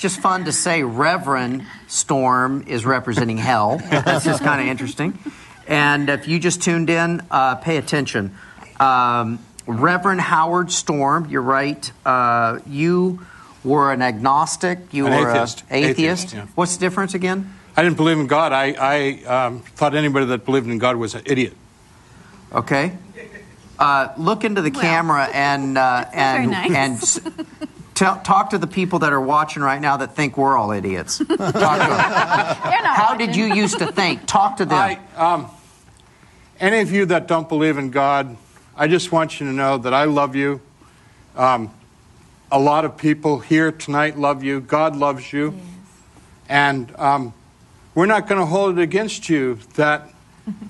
just fun to say Reverend Storm is representing hell. That's just kind of interesting. And if you just tuned in, pay attention. Reverend Howard Storm, you're right. You were an agnostic. You were an atheist. Yeah. What's the difference again? I didn't believe in God. I thought anybody that believed in God was an idiot. Okay. Look into the camera and talk to the people that are watching right now that think we're all idiots. Talk to them. How did you used to think? Talk to them. Any of you that don't believe in God, I just want you to know that I love you. A lot of people here tonight love you. God loves you. Yes. And we're not going to hold it against you that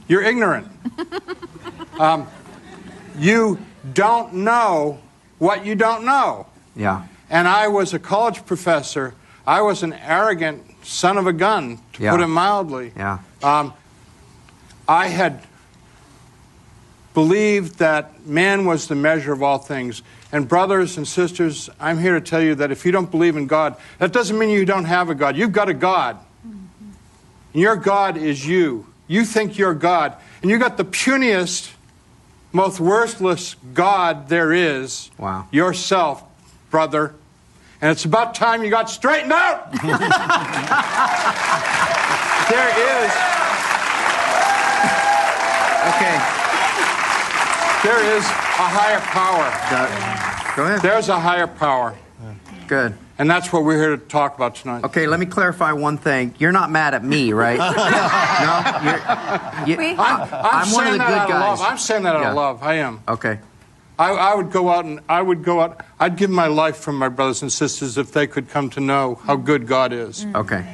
you're ignorant. You don't know what you don't know. Yeah. And I was a college professor. I was an arrogant son of a gun, to put it mildly. Yeah. I had believed that man was the measure of all things. And brothers and sisters, I'm here to tell you that if you don't believe in God, that doesn't mean you don't have a God. You've got a God. And your God is you. You think you're God. And you got the puniest, most worthless God there is. Wow. Yourself, brother. And it's about time you got straightened out. There is. Okay. There is a higher power. Go ahead. There's a higher power. Good. And that's what we're here to talk about tonight. Okay, let me clarify one thing. You're not mad at me, right? No? I'm one of the good guys. I'm saying that out of love. I am. Okay. I would go out and I'd give my life for my brothers and sisters if they could come to know how good God is. Okay.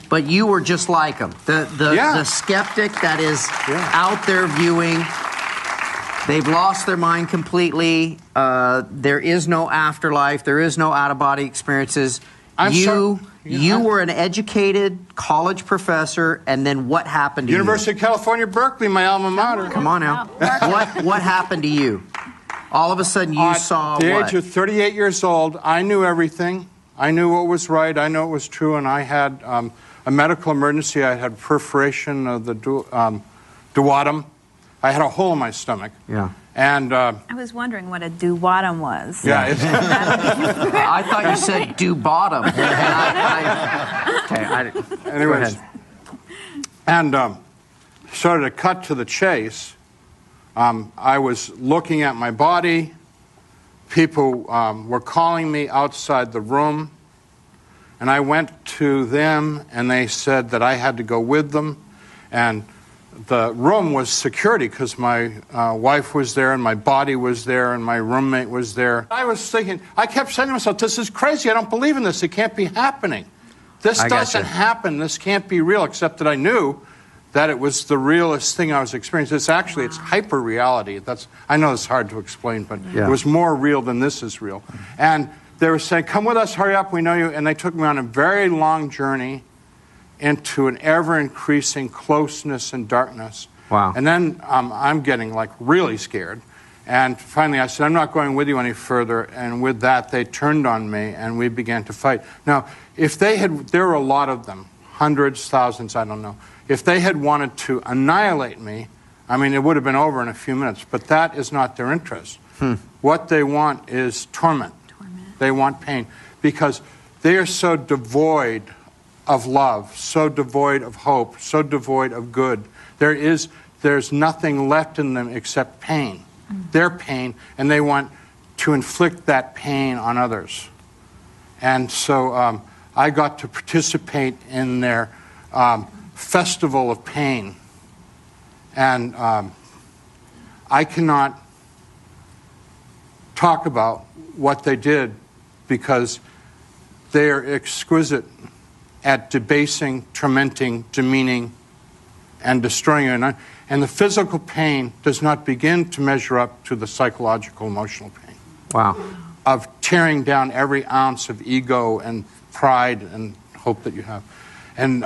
But you were just like them. The skeptic that is out there viewing. They've lost their mind completely. There is no afterlife. There is no out-of-body experiences. You were an educated college professor, and then what happened to University of California, Berkeley, my alma mater. Come on now. What happened to you? All of a sudden you saw what? At the age of 38 years old, I knew everything. I knew what was right. I knew what was true, and I had a medical emergency. I had perforation of the duodenum. I had a hole in my stomach. Yeah. And I was wondering what a duodenum was. Yeah. I thought you said do bottom. Anyways. And so to cut to the chase, I was looking at my body. People were calling me outside the room. And I went to them, and they said that I had to go with them. And the room was security because my wife was there and my body was there and my roommate was there. I was thinking, I kept saying to myself, this is crazy. I don't believe in this. It can't be happening. This doesn't happen. This can't be real, except that I knew that it was the realest thing I was experiencing. It's hyper-reality. I know it's hard to explain, but it was more real than this is real. And they were saying, come with us, hurry up, we know you. And they took me on a very long journey into an ever-increasing closeness and darkness. Wow. And then I'm getting, really scared. And finally I said, I'm not going with you any further. And with that, they turned on me, and we began to fight. Now, there were a lot of them, hundreds, thousands, I don't know. If they had wanted to annihilate me, it would have been over in a few minutes. But that is not their interest. What they want is torment. They want pain. Because they are so devoid of love, so devoid of hope, so devoid of good. There's nothing left in them except pain. Their pain, and they want to inflict that pain on others. And so I got to participate in their festival of pain. And I cannot talk about what they did because they are exquisite at debasing, tormenting, demeaning, and destroying you. And the physical pain does not begin to measure up to the psychological, emotional pain. Wow. Of tearing down every ounce of ego and pride and hope that you have. And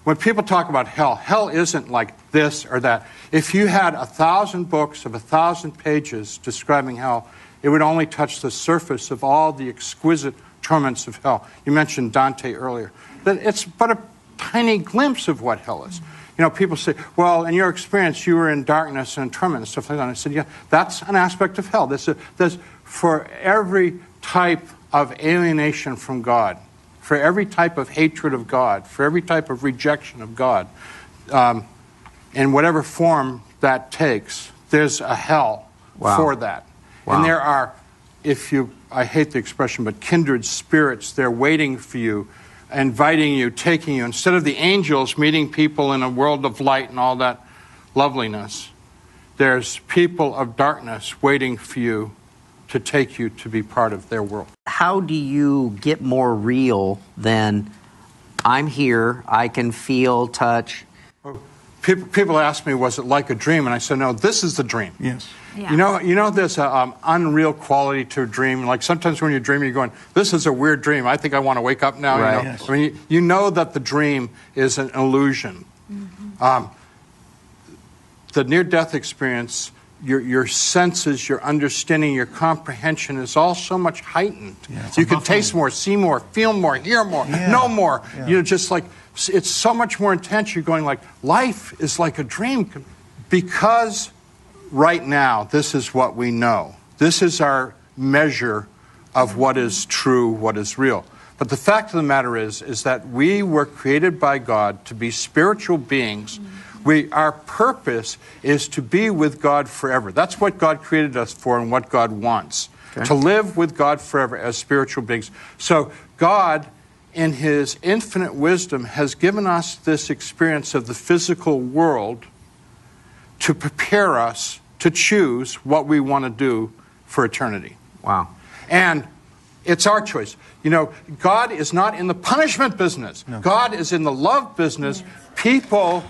when people talk about hell isn't like this or that. If you had 1,000 books of 1,000 pages describing hell, it would only touch the surface of all the exquisite torments of hell. You mentioned Dante earlier. That it's but a tiny glimpse of what hell is. You know, people say, well, in your experience, you were in darkness and torment and stuff like that. And I said, yeah, that's an aspect of hell. There's for every type of alienation from God, for every type of hatred of God, for every type of rejection of God, in whatever form that takes, there's a hell for that. Wow. And there are, I hate the expression, but kindred spirits, they're waiting for you, inviting you, taking you. Instead of the angels meeting people in a world of light and all that loveliness, there's people of darkness waiting for you to take you to be part of their world. How do you get more real than I'm here, I can feel, touch? People ask me, was it like a dream? And I said, no, this is the dream. Yes. Yeah. You know there's an unreal quality to a dream. Like sometimes when you're dreaming, you're going, this is a weird dream. I think I want to wake up now. Right. You know? Yes. I mean, you know that the dream is an illusion. Mm-hmm. The near-death experience, your senses, your understanding, your comprehension is all so much heightened. Yeah, you can taste more, see more, feel more, hear more, know more. Yeah. You're just like, it's so much more intense. You're going like, life is like a dream. Because right now, this is what we know. This is our measure of what is true, what is real. But the fact of the matter is that we were created by God to be spiritual beings. Our purpose is to be with God forever. That's what God created us for and what God wants. Okay. To live with God forever as spiritual beings. So God, in His infinite wisdom, has given us this experience of the physical world to prepare us to choose what we want to do for eternity. Wow. And it's our choice. You know, God is not in the punishment business. No. God is in the love business. Yes. People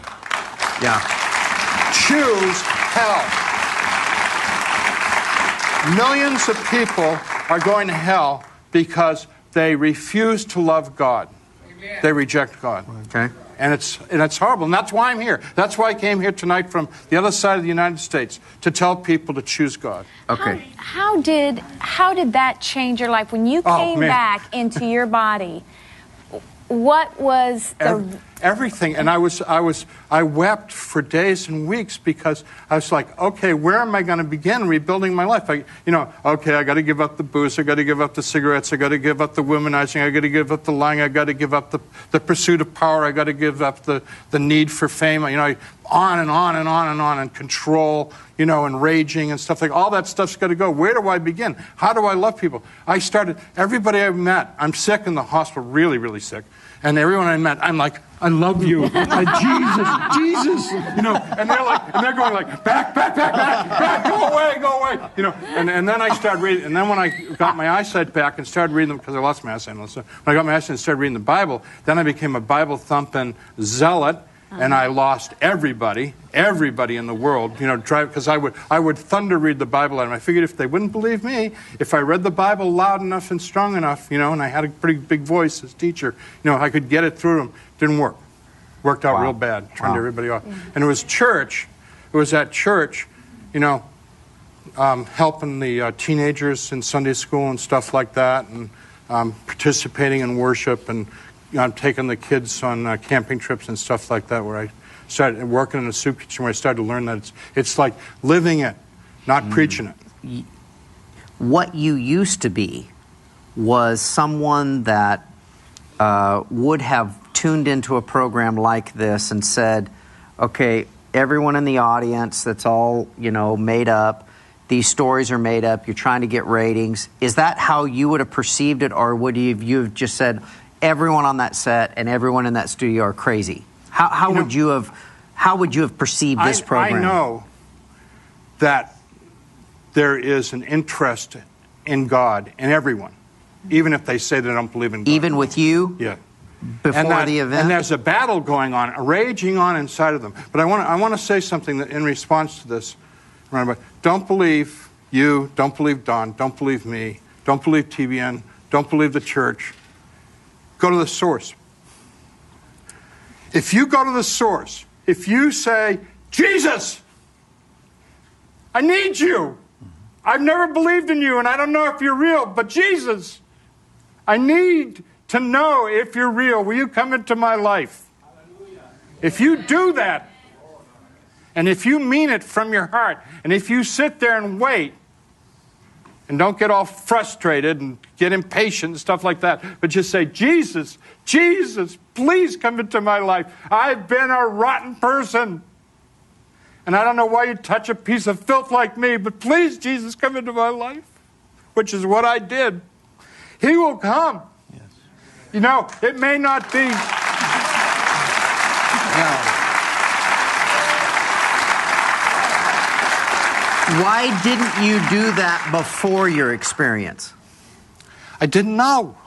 choose hell. Millions of people are going to hell because they refuse to love God. Amen. They reject God. Okay. And it's horrible. And that's why I'm here. That's why I came here tonight from the other side of the United States, to tell people to choose God. Okay. How did that change your life when you came back into your body? What was the everything? And I wept for days and weeks because I was like, okay, where am I going to begin rebuilding my life? I got to give up the booze, I got to give up the cigarettes, I got to give up the womanizing, I got to give up the lying, I got to give up the pursuit of power, I got to give up the need for fame. On and on and on and on, and control, and raging and stuff like all that stuff's got to go. Where do I begin? How do I love people? Everybody I met, I'm sick in the hospital, really, really sick. And everyone I met, I'm like, I love you. Jesus. And they're going like, back, go away. And then I started reading, and then when I got my eyesight back and started reading them, because I lost my eyesight, so when I got my eyesight and started reading the Bible, then I became a Bible-thumping zealot. And I lost everybody in the world, because I would thunder read the Bible at them. I figured if they wouldn't believe me, if I read the Bible loud enough and strong enough, and I had a pretty big voice as teacher, I could get it through them. Didn't work. Worked out real bad, turned everybody off. And it was at church, helping the teenagers in Sunday school and stuff like that, and participating in worship, and taking the kids on camping trips and stuff like that, where I started working in a soup kitchen, where I started to learn that it's like living it, not preaching it. What you used to be was someone that would have tuned into a program like this and said, okay, everyone in the audience, that's all, made up. These stories are made up. You're trying to get ratings. Is that how you would have perceived it, or would you have just said, everyone on that set and everyone in that studio are crazy? How would you have perceived this program? I know that there is an interest in God in everyone, even if they say they don't believe in God. Even with you? Yeah. Before the event? And there's a battle going on, raging on inside of them. But I want to say something that in response to this. Don't believe you, don't believe Don, don't believe me, don't believe TBN, don't believe the church. Go to the source. If you go to the source, if you say, Jesus, I need you. I've never believed in you, and I don't know if you're real, but Jesus, I need to know if you're real. Will you come into my life? If you do that, and if you mean it from your heart, and if you sit there and wait, and don't get all frustrated and get impatient and stuff like that, but just say, Jesus, Jesus, please come into my life. I've been a rotten person. And I don't know why you touch a piece of filth like me, but please, Jesus, come into my life, which is what I did. He will come. Yes. You know, it may not be... Why didn't you do that before your experience? I didn't know.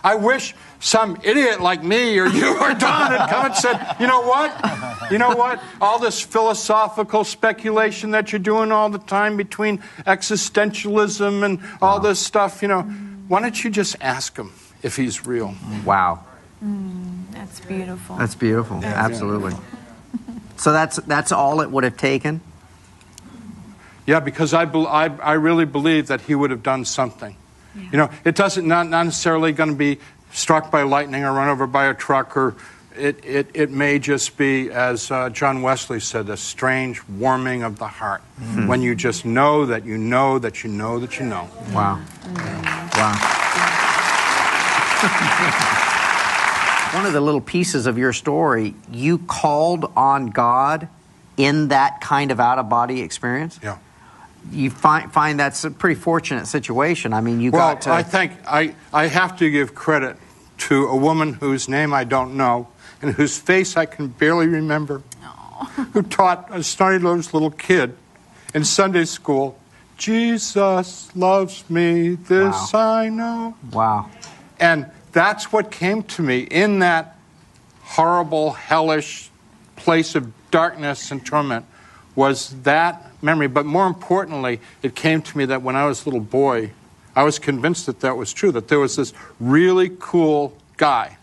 I wish some idiot like me or you or Don had come and said, you know what? You know what? All this philosophical speculation that you're doing all the time between existentialism and all this stuff, you know, why don't you just ask him if he's real? Wow. That's beautiful. That's beautiful. Yeah. Absolutely. So that's all it would have taken? Yeah, because I really believe that he would have done something. Yeah. You know, it doesn't not necessarily going to be struck by lightning or run over by a truck, or it may just be, as John Wesley said, a strange warming of the heart when you just know that you know that you know that you know. Wow. Wow. One of the little pieces of your story, you called on God in that kind of out-of-body experience? Yeah. You find that's a pretty fortunate situation. I mean, you got to... Well, I think I have to give credit to a woman whose name I don't know and whose face I can barely remember, who taught a snotty-nosed little kid in Sunday school, Jesus loves me, this I know. Wow. And that's what came to me in that horrible, hellish place of darkness and torment, was that memory. But more importantly, it came to me that when I was a little boy, I was convinced that that was true, that there was this really cool guy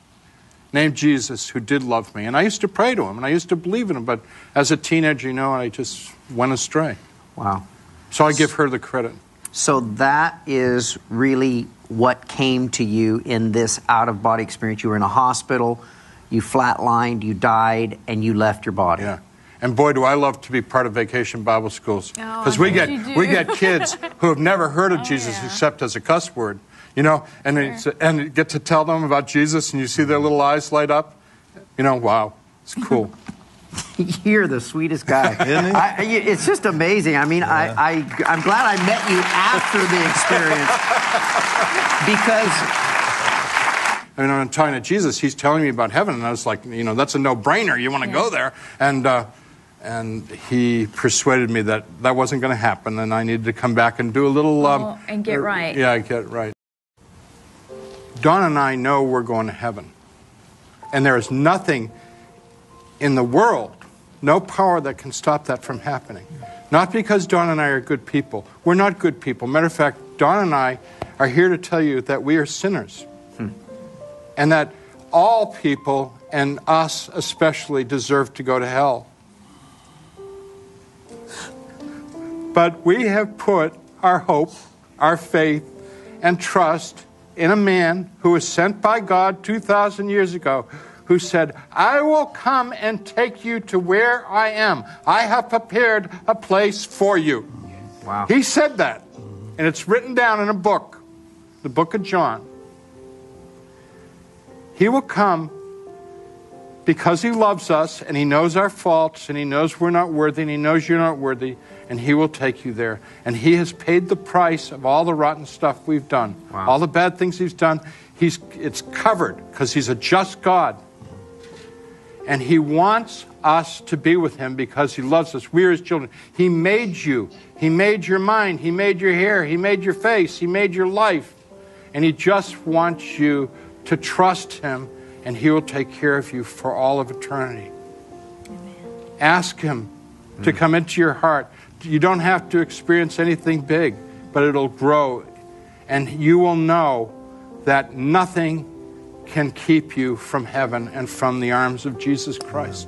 named Jesus who did love me. And I used to pray to him, and I used to believe in him. But as a teenager, you know, I just went astray. Wow. So I give her the credit. So that is really what came to you in this out-of-body experience. You were in a hospital, you flatlined, you died, and you left your body. Yeah. And boy, do I love to be part of Vacation Bible Schools. Because we get kids who have never heard of Jesus except as a cuss word. You know, and get to tell them about Jesus, and you see their little eyes light up. You know, wow, it's cool. You're the sweetest guy. Isn't he? It's just amazing. I mean, I'm glad I met you after the experience. Because... I mean, I'm talking to Jesus, he's telling me about heaven, and I was like, you know, that's a no-brainer. You want to go there. And he persuaded me that that wasn't going to happen, and I needed to come back and do a little... and get right. Yeah, get right. Don and I know we're going to heaven. And there is nothing in the world, no power that can stop that from happening. Not because Don and I are good people. We're not good people. Matter of fact, Don and I are here to tell you that we are sinners. And that all people, and us especially, deserve to go to hell. But we have put our hope, our faith, and trust in a man who was sent by God 2,000 years ago, who said, I will come and take you to where I am. I have prepared a place for you. Wow. He said that, and it's written down in a book, the book of John. He will come because he loves us, and he knows our faults, and he knows we're not worthy, and he knows you're not worthy, and he will take you there. And he has paid the price of all the rotten stuff we've done. Wow. All the bad things he's done, it's covered because he's a just God. And he wants us to be with him because he loves us. We are his children. He made you. He made your mind. He made your hair. He made your face. He made your life. And he just wants you to trust him, and he will take care of you for all of eternity. Amen. Ask him to come into your heart. You don't have to experience anything big, but it'll grow, and you will know that nothing can keep you from heaven and from the arms of Jesus Christ.